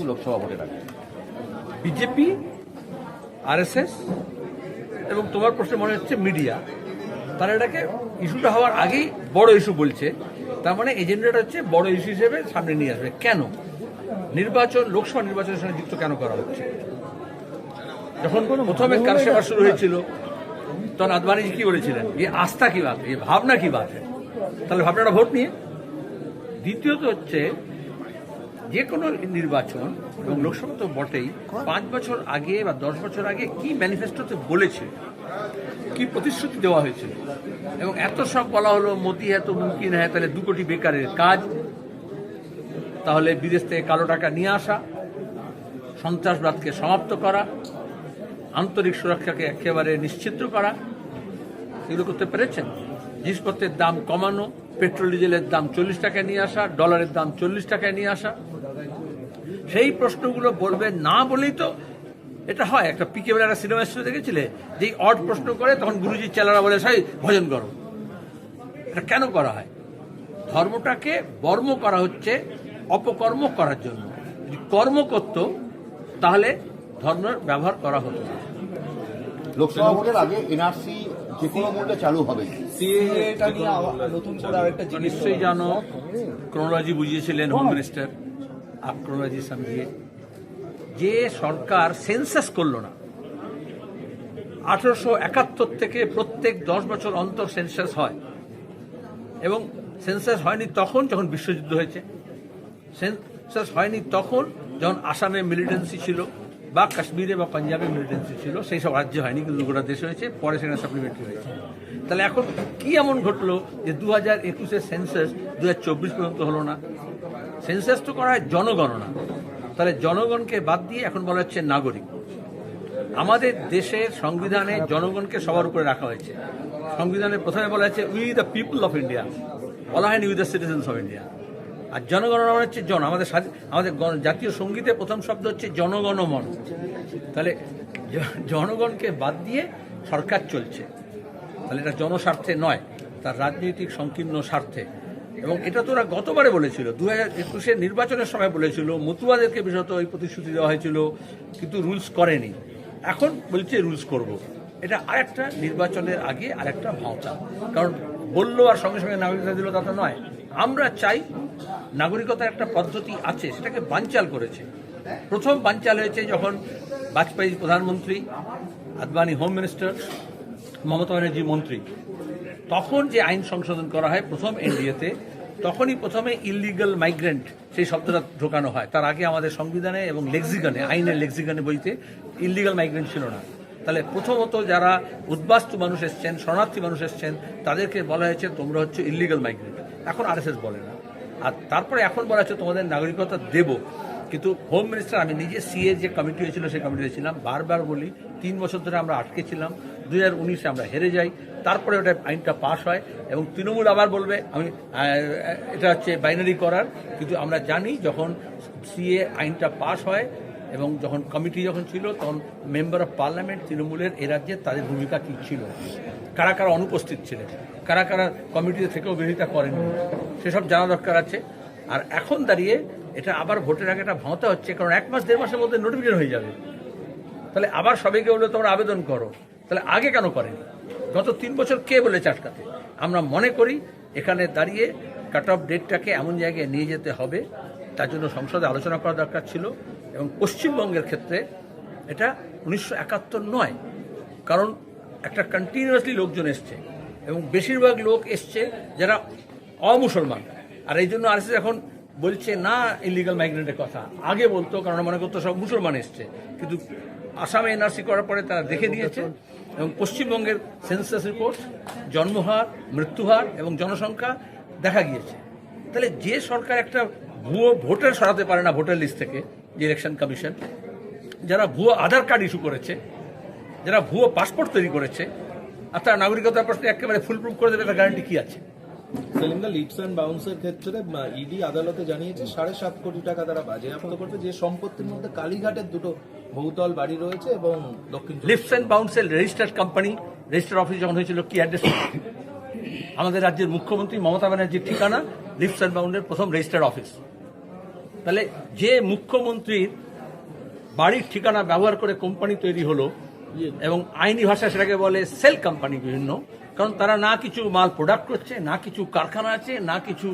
লোকসভা ভোটের আগে BJP, RSS এবং তোমার প্রশ্নে মনে হচ্ছে মিডিয়া, তারা এটাকে ইস্যুটা হওয়ার আগেই বড় ইস্যু বলছে। তার মানে এজেন্ডাটা হচ্ছে বড় ইস্যু হিসেবে সামনে নিয়ে আসবে। কেন নির্বাচন, লোকসভা নির্বাচনের সঙ্গে যুক্ত কেন করা হচ্ছে? যখন প্রথমে কারসেবা শুরু হয়েছিল তখন আদবানিজি কি বলেছিলেন, এই আস্থা কি বাত, এই ভাবনা কি বাত, তাহলে ভাবনাটা ভোট নিয়ে। দ্বিতীয়ত হচ্ছে যে কোনো নির্বাচন এবং লোকসভা তো বটেই, 5 বছর আগে বা 10 বছর আগে কি ম্যানিফেস্টোতে বলেছে, কি প্রতিশ্রুতি দেওয়া হয়েছিল, এবং এত সব বলা হলো মোদি এত মুমকিন হ্যাঁ, তাহলে 2 কোটি বেকারের কাজ, তাহলে বিদেশ থেকে কালো টাকা নিয়ে আসা, সন্ত্রাসবাদকে সমাপ্ত করা, আন্তরিক সুরক্ষাকে একেবারে নিশ্চিত করা, এগুলো করতে পেরেছেন? জিনিসপত্রের দাম কমানো, পেট্রোল ডিজেলের দাম 40 টাকায় নিয়ে আসা, ডলারের দাম 40 টাকায় নিয়ে আসা, সেই প্রশ্নগুলো বলবে না বলেই তো এটা হয়। একটা পিকে বেলা একটা সিনেমা স্টুডিও দেখেছিলে, যেই অড প্রশ্ন করে তখন গুরুজি চেলারা বলে সাই ভজন করো। এটা কেন করা হয়? ধর্মটাকে বর্ম করা হচ্ছে অপকর্ম করার জন্য। যদি কর্ম করত তাহলে ধর্মের ব্যবহার করা হতো না। লোকসভা ভোটের আগে এনআরসি যে কোনো মূল্যে চালু হবে। নিশ্চয়ই জানো, ক্রোনোলজি বুঝিয়েছিলেন হোম মিনিস্টার আপ ক্রোনোলজি সামনে, যে সরকার সেন্সাস করলো না। 1871 থেকে প্রত্যেক 10 বছর অন্তর সেন্সাস হয়, এবং সেন্সাস হয়নি তখন যখন বিশ্বযুদ্ধ হয়েছে, সেন্সাস হয়নি তখন যখন আসামে মিলিটেন্সি ছিল বা কাশ্মীরে বা পাঞ্জাবে মিলিটেন্সি ছিল, সেই সব রাজ্যে হয়নি, কিন্তু গোটা দেশে হয়েছে, পরে সেখানে সাপ্লিমেন্টারি হয়েছে। তাহলে এখন কি এমন ঘটলো যে 2021-এর সেন্সাস 2024 পর্যন্ত হলো না? সেন্সাস তো করা হয় জনগণনা, তাহলে জনগণকে বাদ দিয়ে এখন বলা হচ্ছে নাগরিক। আমাদের দেশের সংবিধানে জনগণকে সবার উপরে রাখা হয়েছে। সংবিধানে প্রথমে বলা হয়েছে we the people of India, বলা হয়নি we the citizens of India. আর জনগণনা মানে হচ্ছে জন, আমাদের জাতীয় সঙ্গীতে প্রথম শব্দ হচ্ছে জনগণমন। তাহলে জনগণকে বাদ দিয়ে সরকার চলছে, তাহলে এটা জনস্বার্থে নয়, তার রাজনৈতিক সংকীর্ণ স্বার্থে। এবং এটা তো ওরা গতবারে বলেছিল, 2021-এর নির্বাচনের সময় বলেছিল, মতুয়াদেরকে বিশেষত ওই প্রতিশ্রুতি দেওয়া হয়েছিল, কিন্তু রুলস করেনি। এখন বলছে রুলস করব। এটা আরেকটা নির্বাচনের আগে আরেকটা ভাঁওতা, কারণ বললো আর সঙ্গে সঙ্গে নাগরিকতা দিল তা তো নয়। আমরা চাই নাগরিকতার একটা পদ্ধতি আছে, সেটাকে বানচাল করেছে। প্রথম বানচাল হয়েছে যখন বাজপেয়ী প্রধানমন্ত্রী, আদবানি হোম মিনিস্টার, মমতা ব্যানার্জি মন্ত্রী, তখন যে আইন সংশোধন করা হয় প্রথম এনডিএতে, তখনই প্রথমে ইললিগাল মাইগ্রেন্ট সেই শব্দটা ঢোকানো হয়। তার আগে আমাদের সংবিধানে এবং লেক্সিকনে, আইনের লেক্সিকনে বইতে ইললিগাল মাইগ্রেন্ট ছিল না। তাহলে প্রথমত যারা উদ্বাস্তু মানুষ এসছেন, শরণার্থী মানুষ এসছেন, তাদেরকে বলা হয়েছে তোমরা হচ্ছে ইললিগাল মাইগ্রেন্ট। এখন আরএসএস বলে না। আর তারপরে এখন বলা হচ্ছে তোমাদের নাগরিকতা দেব। কিন্তু হোম মিনিস্টার, আমি নিজে সিএ যে কমিটি হয়েছিল সেই কমিটিতে ছিলাম, বারবার বলি 3 বছর ধরে আমরা আটকে ছিলাম, 2019-এ আমরা হেরে যাই, তারপরে ওটা আইনটা পাশ হয়, এবং তৃণমূল আবার বলবে আমি এটা হচ্ছে বাইনারি করার। কিন্তু আমরা জানি যখন সিএ আইনটা পাশ হয় এবং যখন কমিটি যখন ছিল, তখন মেম্বার অফ পার্লামেন্ট তৃণমূলের এ রাজ্যে তাদের ভূমিকা কী ছিল, কারা কারা অনুপস্থিত ছিলেন, কারা কারা কমিটিতে থেকেও বিরোধিতা করেনি, সেসব জানা দরকার আছে। আর এখন দাঁড়িয়ে এটা আবার ভোটের আগে একটা ভাঁওতা হচ্ছে, কারণ 1 মাস 1.5 মাসের মধ্যে নোটিফিকেশন হয়ে যাবে। তাহলে আবার সবাইকে বললে তোমরা আবেদন করো, তাহলে আগে কেন করেনি? গত 3 বছর কে বলেছে আটকাতে? আমরা মনে করি এখানে দাঁড়িয়ে কাট অফ ডেটটাকে এমন জায়গায় নিয়ে যেতে হবে, তার জন্য সংসদে আলোচনা করা দরকার ছিল। এবং পশ্চিমবঙ্গের ক্ষেত্রে এটা 1971 নয়, কারণ একটা কন্টিনিউয়াসলি লোকজন এসছে, এবং বেশিরভাগ লোক এসছে যারা অমুসলমান। আর এই জন্য আরএসএস এখন বলছে না ইলিগাল মাইগ্রেন্টের কথা, আগে বলতো, কারণ মনে করতো সব মুসলমান এসছে। কিন্তু আসামে এনআরসি করার পরে তারা দেখে দিয়েছে, এবং পশ্চিমবঙ্গের সেন্সাস রিপোর্ট, জন্মহার, মৃত্যুহার এবং জনসংখ্যা দেখা গিয়েছে। তাহলে যে সরকার একটা ভুয়ো ভোটার সরাতে পারে না ভোটার লিস্ট থেকে, যে ইলেকশন কমিশন, যারা ভুয়ো আধার কার্ড ইস্যু করেছে, যারা ভুয়ো পাসপোর্ট তৈরি করেছে, আর তারা নাগরিকতার প্রশ্নে একেবারে ফুল প্রুফ করে দেবে, তার গ্যারান্টি কি আছে? সেলিমদা, লিডস অ্যান্ড বাউন্সের ক্ষেত্রে ইডি আদালতে জানিয়েছে 7.5 কোটি টাকা তারা বাজেয়াপ্ত করবে, যে সম্পত্তির মধ্যে কালীঘাটের 2টো বহুতল বাড়ি রয়েছে এবং দক্ষিণ লিডস অ্যান্ড বাউন্সের রেজিস্টার্ড কোম্পানি, রেজিস্টার্ড অফিস যখন হয়েছিল কি অ্যাড্রেস? আমাদের রাজ্যের মুখ্যমন্ত্রী মমতা ব্যানার্জির ঠিকানা লিডস অ্যান্ড বাউন্সের প্রথম রেজিস্টার্ড অফিস। তাহলে যে মুখ্যমন্ত্রীর বাড়ির ঠিকানা ব্যবহার করে কোম্পানি তৈরি হলো এবং আইনি ভাষা সেটাকে বলে সেল কোম্পানি বিভিন্ন, কারণ তারা না কিছু মাল প্রোডাক্ট করছে, না কিছু কারখানা আছে, না কিছু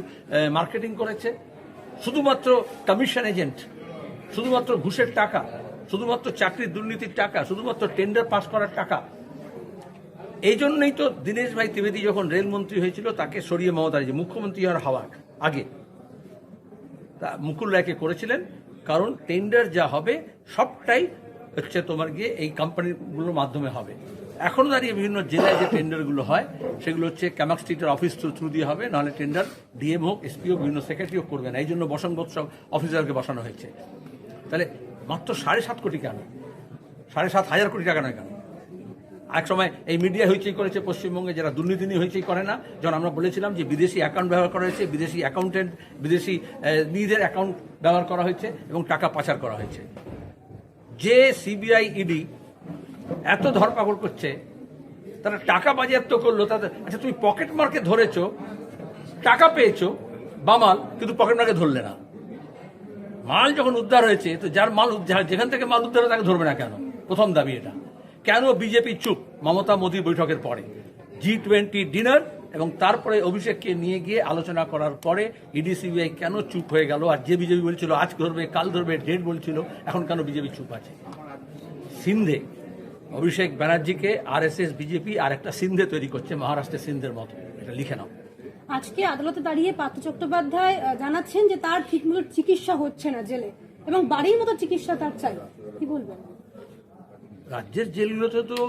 মার্কেটিং করেছে, শুধুমাত্র কমিশন এজেন্ট, শুধুমাত্র ঘুষের টাকা, শুধুমাত্র চাকরির দুর্নীতির টাকা, শুধুমাত্র টেন্ডার পাস করার টাকা। এই জন্যই তো দীনেশ ভাই ত্রিবেদী যখন রেলমন্ত্রী হয়েছিল তাকে সরিয়ে মমতা ব্যানার্জি মুখ্যমন্ত্রী হওয়ার আগে তা মুকুল রায়কে করেছিলেন, কারণ টেন্ডার যা হবে সবটাই হচ্ছে তোমার গিয়ে এই কোম্পানিগুলোর মাধ্যমে হবে। এখন দাঁড়িয়ে বিভিন্ন জেলায় যে টেন্ডারগুলো হয় সেগুলো হচ্ছে ক্যামাক স্ট্রিটের অফিস থ্রু দিয়ে হবে, নাহলে টেন্ডার ডিএম হোক, এসপিও, বিভিন্ন সেক্রেটারিও করবে না। এই জন্য বসনবোধ সব অফিসারকে বসানো হয়েছে। তাহলে মাত্র 7.5 কোটি কেন, 7,500 কোটি টাকা নয় কেন? এক সময় এই মিডিয়া হইচই করেছে পশ্চিমবঙ্গে, যারা দুর্নীতি নিয়ে হইচই করে না, যখন আমরা বলেছিলাম যে বিদেশি অ্যাকাউন্ট ব্যবহার করা হয়েছে, বিদেশি অ্যাকাউন্টেন্ট, বিদেশি নিজের অ্যাকাউন্ট ব্যবহার করা হয়েছে এবং টাকা পাচার করা হয়েছে। যে সিবিআই ইডি এত ধরপাকড় করছে, তারা টাকা বাজেয়াপ্ত করলো, তাদের আচ্ছা তুমি পকেট মার্কে ধরেছো, টাকা পেয়েছো বামাল, কিন্তু পকেট মার্কে ধরলে না। মাল যখন উদ্ধার হয়েছে তো যার মাল যেখান থেকে মাল উদ্ধার তাকে ধরবে না কেন? প্রথম দাবি এটা। কেন বিজেপি চুপ মমতা মোদী বৈঠকের পরে? G20 ডিনার এবং তারপরে অভিষেককে নিয়ে গিয়ে আলোচনা করার পরে ইডি সিবিআই কেন চুপ হয়ে গেল? আর যে বিজেপি বলছিল আজ ধরবে, কাল ধরবে, ডেট বলছিল, এখন কেন বিজেপি চুপ আছে? সিন্ধে অভিষেক ব্যানার্জিকে আরএসএস বিজেপি আর একটা সিন্ধে তৈরি করছে, মহারাষ্ট্রের সিন্ধের মতো। এটা লিখে নাও। আজকে আদালতে দাঁড়িয়ে পার্থ চট্টোপাধ্যায় জানাচ্ছেন যে তার ঠিকমতো চিকিৎসা হচ্ছে না জেলে, এবং বাড়ির মতো চিকিৎসা তার চাই, কি বলবেন? রাজ্যের জেলগুলোতে তো